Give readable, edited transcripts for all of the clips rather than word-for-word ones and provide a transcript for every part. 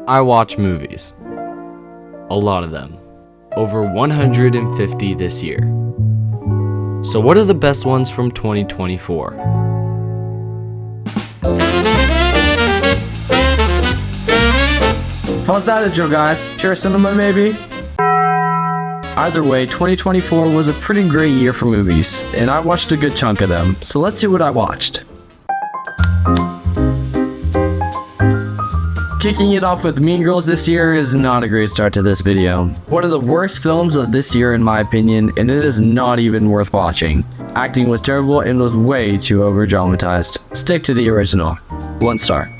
I watch movies. A lot of them. Over 150 this year. So what are the best ones from 2024? How's that intro, guys? Pure cinema, maybe? Either way, 2024 was a pretty great year for movies, and I watched a good chunk of them, so let's see what I watched. Kicking it off with Mean Girls this year is not a great start to this video. One of the worst films of this year in my opinion, and it is not even worth watching. Acting was terrible and was way too over-dramatized. Stick to the original. 1 star.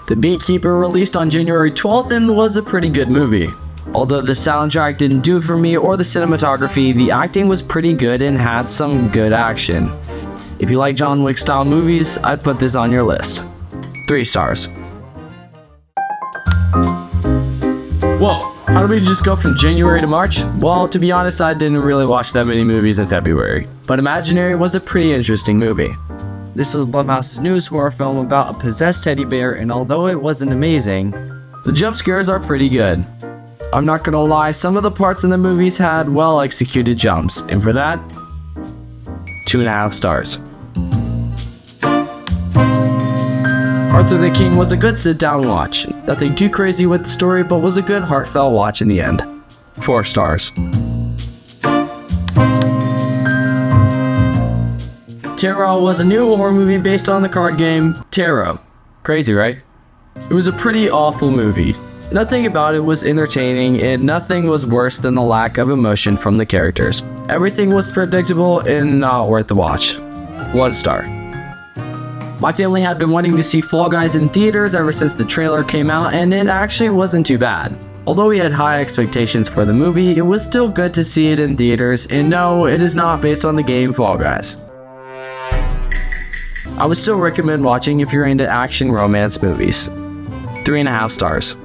The Beekeeper released on January 12th and was a pretty good movie. Although the soundtrack didn't do it for me or the cinematography, the acting was pretty good and had some good action. If you like John Wick style movies, I'd put this on your list. 3 stars. Whoa, how did we just go from January to March? Well, to be honest, I didn't really watch that many movies in February, but Imaginary was a pretty interesting movie. This was Blumhouse's newest horror film about a possessed teddy bear, and although it wasn't amazing, the jump scares are pretty good. I'm not gonna lie, some of the parts in the movies had well executed jumps, and for that, 2.5 stars. Arthur the King was a good sit-down watch. Nothing too crazy with the story, but was a good heartfelt watch in the end. 4 stars. Tarot was a new horror movie based on the card game Tarot. Crazy, right? It was a pretty awful movie. Nothing about it was entertaining, and nothing was worse than the lack of emotion from the characters. Everything was predictable and not worth the watch. 1 star. My family had been wanting to see Fall Guys in theaters ever since the trailer came out, and it actually wasn't too bad. Although we had high expectations for the movie, it was still good to see it in theaters, and no, it is not based on the game Fall Guys. I would still recommend watching if you're into action romance movies. 3.5 stars.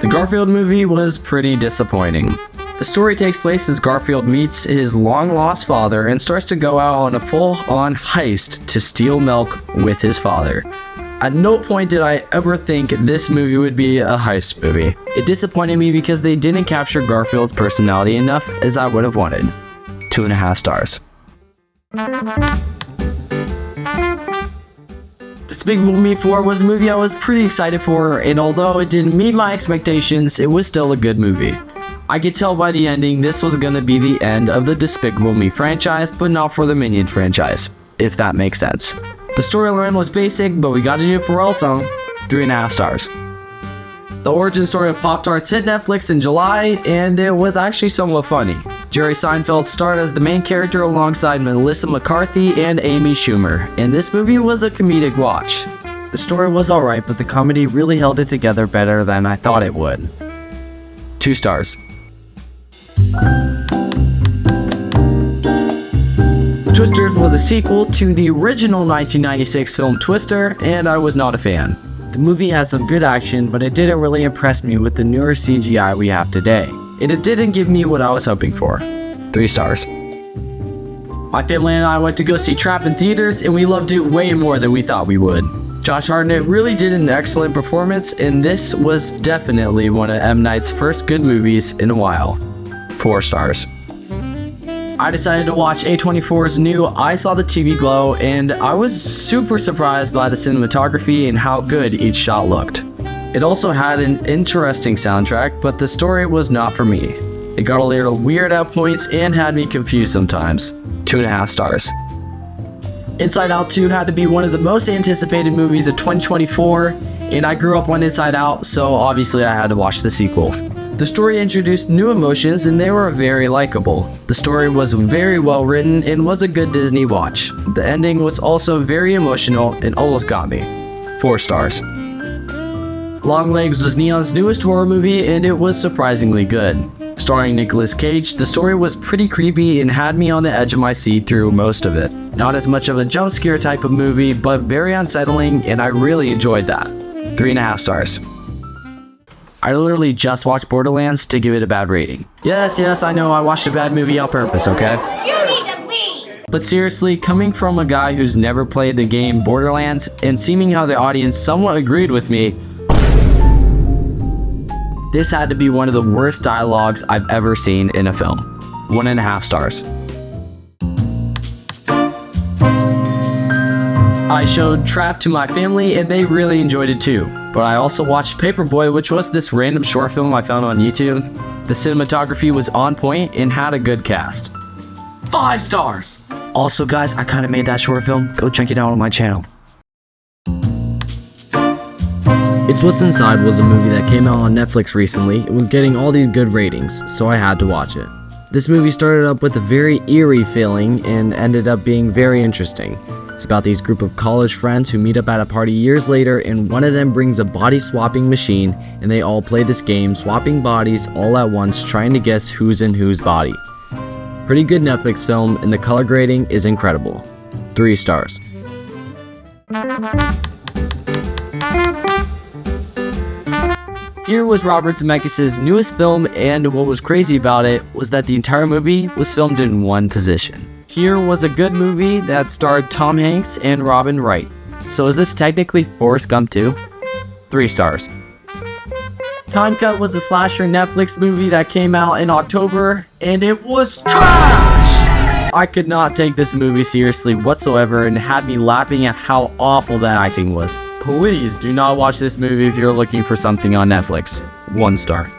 The Garfield movie was pretty disappointing. The story takes place as Garfield meets his long-lost father and starts to go out on a full-on heist to steal milk with his father. At no point did I ever think this movie would be a heist movie. It disappointed me because they didn't capture Garfield's personality enough as I would have wanted. 2.5 stars. Despicable Me 4 was a movie I was pretty excited for, and although it didn't meet my expectations, it was still a good movie. I could tell by the ending this was gonna be the end of the Despicable Me franchise, but not for the Minion franchise, if that makes sense. The storyline was basic, but we got a new Pharrell song. 3.5 stars. The origin story of Pop-Tarts hit Netflix in July, and it was actually somewhat funny. Jerry Seinfeld starred as the main character alongside Melissa McCarthy and Amy Schumer, and this movie was a comedic watch. The story was alright, but the comedy really held it together better than I thought it would. 2 stars. Twisters was a sequel to the original 1996 film Twister, and I was not a fan. The movie had some good action, but it didn't really impress me with the newer CGI we have today, and it didn't give me what I was hoping for. 3 stars. My family and I went to go see Trap in theaters, and we loved it way more than we thought we would. Josh Hartnett really did an excellent performance, and this was definitely one of M. Night's first good movies in a while. 4 stars. I decided to watch A24's new I Saw the TV Glow, and I was super surprised by the cinematography and how good each shot looked. It also had an interesting soundtrack, but the story was not for me. It got a little weird at points and had me confused sometimes. 2.5 stars. Inside Out 2 had to be one of the most anticipated movies of 2024, and I grew up on Inside Out, so obviously I had to watch the sequel. The story introduced new emotions and they were very likable. The story was very well written and was a good Disney watch. The ending was also very emotional and almost got me. 4 stars. Longlegs was Neon's newest horror movie and it was surprisingly good. Starring Nicolas Cage, the story was pretty creepy and had me on the edge of my seat through most of it. Not as much of a jump scare type of movie, but very unsettling and I really enjoyed that. 3.5 stars. I literally just watched Borderlands to give it a bad rating. Yes, I know I watched a bad movie on purpose, okay? You need to leave! But seriously, coming from a guy who's never played the game Borderlands and seeing how the audience somewhat agreed with me, this had to be one of the worst dialogues I've ever seen in a film. 1.5 stars. I showed Trapped to my family and they really enjoyed it too. But I also watched Paperboy, which was this random short film I found on YouTube. The cinematography was on point and had a good cast. 5 stars! Also guys, I kinda made that short film. Go check it out on my channel. It's What's Inside was a movie that came out on Netflix recently. It was getting all these good ratings, so I had to watch it. This movie started up with a very eerie feeling and ended up being very interesting. It's about these group of college friends who meet up at a party years later, and one of them brings a body swapping machine and they all play this game, swapping bodies all at once, trying to guess who's in whose body. Pretty good Netflix film, and the color grading is incredible. 3 stars. Here was Robert Zemeckis' newest film, and what was crazy about it was that the entire movie was filmed in one position. Here was a good movie that starred Tom Hanks and Robin Wright. So is this technically Forrest Gump 2? 3 stars. Time Cut was a slasher Netflix movie that came out in October, and it was trash! I could not take this movie seriously whatsoever and had me laughing at how awful the acting was. Please do not watch this movie if you're looking for something on Netflix. 1 star.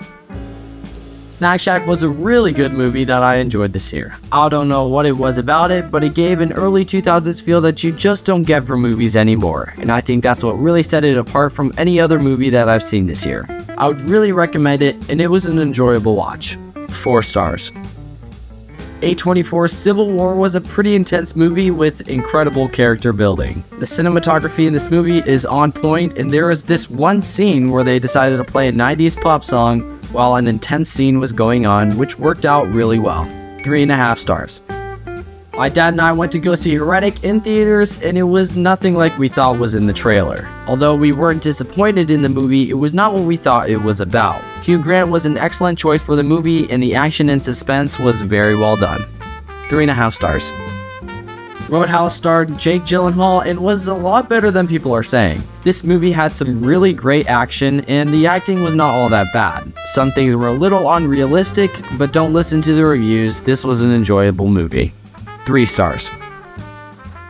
Snack Shack was a really good movie that I enjoyed this year. I don't know what it was about it, but it gave an early 2000s feel that you just don't get from movies anymore, and I think that's what really set it apart from any other movie that I've seen this year. I would really recommend it, and it was an enjoyable watch. 4 stars. A24 Civil War was a pretty intense movie with incredible character building. The cinematography in this movie is on point, and there is this one scene where they decided to play a 90s pop song while an intense scene was going on, which worked out really well. 3.5 stars. My dad and I went to go see Heretic in theaters, and it was nothing like we thought was in the trailer. Although we weren't disappointed in the movie, it was not what we thought it was about. Hugh Grant was an excellent choice for the movie, and the action and suspense was very well done. 3.5 stars. Roadhouse starred Jake Gyllenhaal and was a lot better than people are saying. This movie had some really great action, and the acting was not all that bad. Some things were a little unrealistic, but don't listen to the reviews. This was an enjoyable movie. 3 stars.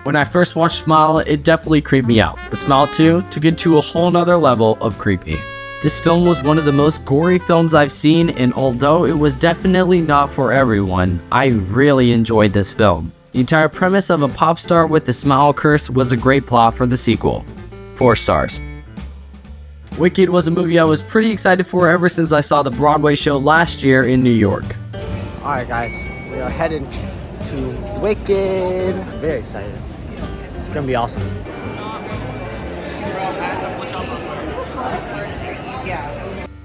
When I first watched Smile, it definitely creeped me out, but Smile 2 took it to a whole nother level of creepy. This film was one of the most gory films I've seen, and although it was definitely not for everyone, I really enjoyed this film. The entire premise of a pop star with the smile curse was a great plot for the sequel. 4 stars. Wicked was a movie I was pretty excited for ever since I saw the Broadway show last year in New York. Alright guys, we are headed to Wicked. I'm very excited. It's gonna be awesome.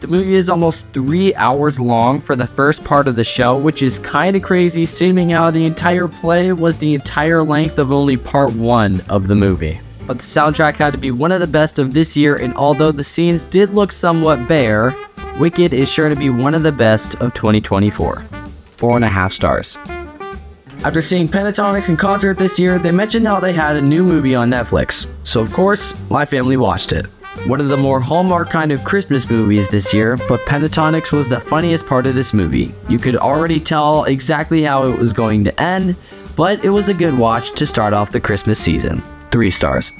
The movie is almost 3 hours long for the first part of the show, which is kinda crazy, seeing how the entire play was the entire length of only part 1 of the movie. But the soundtrack had to be one of the best of this year, and although the scenes did look somewhat bare, Wicked is sure to be one of the best of 2024. 4.5 stars. After seeing Pentatonix in concert this year, they mentioned how they had a new movie on Netflix. So of course, my family watched it. One of the more Hallmark kind of Christmas movies this year, but Pentatonix was the funniest part of this movie. You could already tell exactly how it was going to end, but it was a good watch to start off the Christmas season. 3 stars.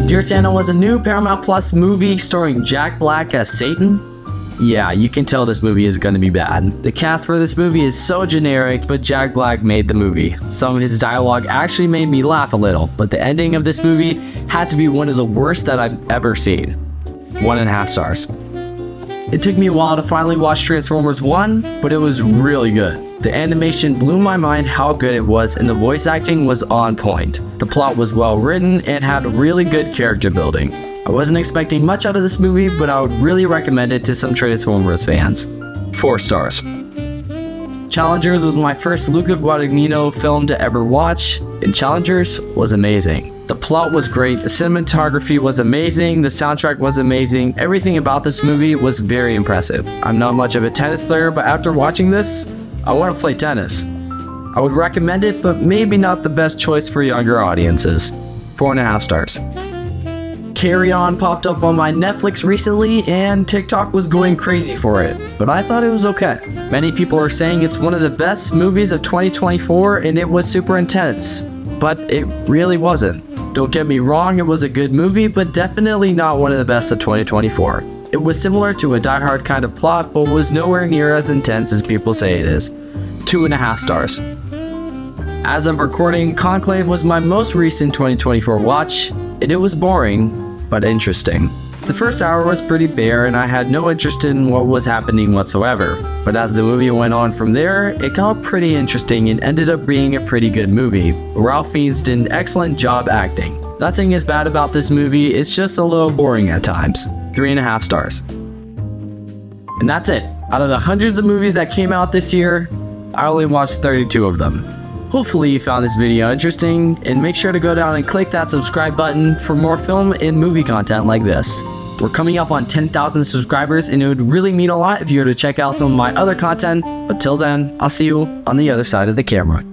Dear Santa was a new Paramount Plus movie starring Jack Black as Satan. Yeah, you can tell this movie is gonna be bad. The cast for this movie is so generic, but Jack Black made the movie. Some of his dialogue actually made me laugh a little, but the ending of this movie had to be one of the worst that I've ever seen. 1.5 stars. It took me a while to finally watch Transformers 1, but it was really good. The animation blew my mind how good it was, and the voice acting was on point. The plot was well written and had really good character building. I wasn't expecting much out of this movie, but I would really recommend it to some Transformers fans. 4 stars. Challengers was my first Luca Guadagnino film to ever watch, and Challengers was amazing. The plot was great, the cinematography was amazing, the soundtrack was amazing, everything about this movie was very impressive. I'm not much of a tennis player, but after watching this, I want to play tennis. I would recommend it, but maybe not the best choice for younger audiences. 4.5 stars. Carry On popped up on my Netflix recently, and TikTok was going crazy for it, but I thought it was okay. Many people are saying it's one of the best movies of 2024, and it was super intense, but it really wasn't. Don't get me wrong, it was a good movie, but definitely not one of the best of 2024. It was similar to a Die Hard kind of plot, but was nowhere near as intense as people say it is. 2.5 stars. As of recording, Conclave was my most recent 2024 watch, and it was boring, but interesting. The first hour was pretty bare, and I had no interest in what was happening whatsoever. But as the movie went on from there, it got pretty interesting and ended up being a pretty good movie. Ralph Fiennes did an excellent job acting. Nothing is bad about this movie, it's just a little boring at times. 3.5 stars. And that's it. Out of the hundreds of movies that came out this year, I only watched 32 of them. Hopefully you found this video interesting, and make sure to go down and click that subscribe button for more film and movie content like this. We're coming up on 10,000 subscribers, and it would really mean a lot if you were to check out some of my other content, but till then, I'll see you on the other side of the camera.